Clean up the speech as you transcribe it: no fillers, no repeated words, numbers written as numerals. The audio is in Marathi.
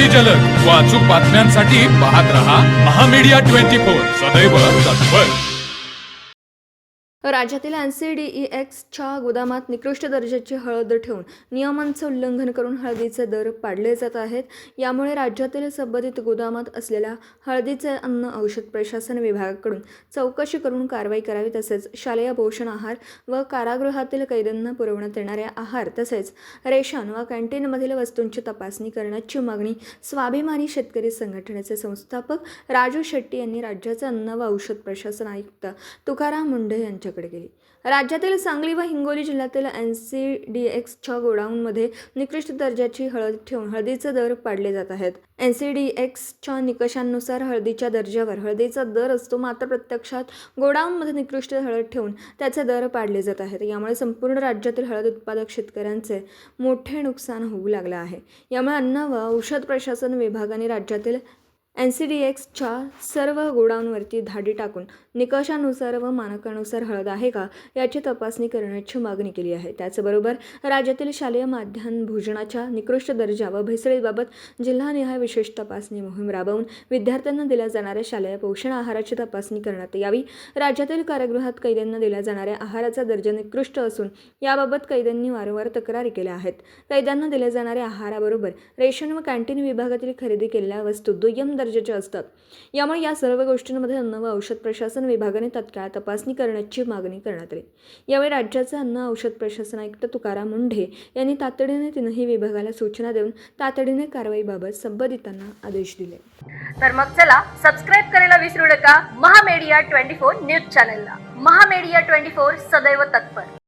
अगदी जलद व अचूक बातम्यांसाठी पाहत रहा महामीडिया 24 सदैव तत्पर. राज्यातील NCDEXच्या गोदामात निकृष्ट दर्जाची हळद ठेवून नियमांचं उल्लंघन करून हळदीचे दर पाडले जात आहेत. यामुळे राज्यातील संबंधित गोदामात असलेल्या हळदीचे अन्न औषध प्रशासन विभागाकडून चौकशी करून कारवाई करावी. तसेच शालेय पोषण आहार व कारागृहातील कैद्यांना पुरवण्यात येणारे आहार तसेच रेशन व कॅन्टीनमधील वस्तूंची तपासणी करण्याची मागणी स्वाभिमानी शेतकरी संघटनेचे संस्थापक राजू शेट्टी यांनी राज्याचे अन्न व औषध प्रशासन आयुक्त तुकाराम मुंढे यांच्याकडे केली. राज्यातील सांगली व हिंगोली जिल्ह्यातील NCDEXच्या गोडाऊनमध्ये निकृष्ट दर्जाची हळद ठेवून हळदीचे दर पाडले जात आहेत. NCDEXच्या निकषांनुसार हळदीच्या दर्जावर हळदीचा दर असतो, मात्र प्रत्यक्षात गोडाऊनमध्ये निकृष्ट हळद ठेवून त्याचे दर पाडले जात आहेत. यामुळे संपूर्ण राज्यातील हळद उत्पादक शेतकऱ्यांचे मोठे नुकसान होऊ लागले आहे. यामुळे अन्न व औषध प्रशासन विभागाने राज्यातील NCDEXच्या सर्व गोडाऊनवरती धाडी टाकून निकषानुसार व मानकानुसार हळद आहे का याची तपासणी करण्याची मागणी केली आहे. त्याचबरोबर राज्यातील शालेय माध्यान्ह भोजनाच्या निकृष्ट दर्जा व भेसळीबाबत जिल्हानिहाय विशेष तपासणी मोहीम राबवून विद्यार्थ्यांना दिल्या जाणाऱ्या शालेय पोषण आहाराची तपासणी करण्यात यावी. राज्यातील कारागृहात कैद्यांना दिल्या जाणाऱ्या आहाराचा दर्जा निकृष्ट असून याबाबत कैद्यांनी वारंवार तक्रारी केल्या आहेत. कैद्यांना दिल्या जाणाऱ्या आहाराबरोबर रेशन व कॅन्टीन विभागातील खरेदी केलेल्या वस्तू दुय्यम दर्जाच्या असतात. यामुळे या सर्व गोष्टींमध्ये अन्न व औषध प्रशासन विभागाने तत्काळ तपासणी करण्याची मागणी करण्यात आली. यावेळी राज्याचे अन्न औषध प्रशासन आयुक्त तुकाराम मुंढे यांनी तातडीने तीनही विभागाला सूचना देऊन तातडीने कारवाईबाबत संबंधितांना आदेश दिले. तर मग चला सबस्क्राईब करायला विसरू नका महामीडिया 24 न्यूज चॅनलला. महामीडिया 24 सदैव तत्पर.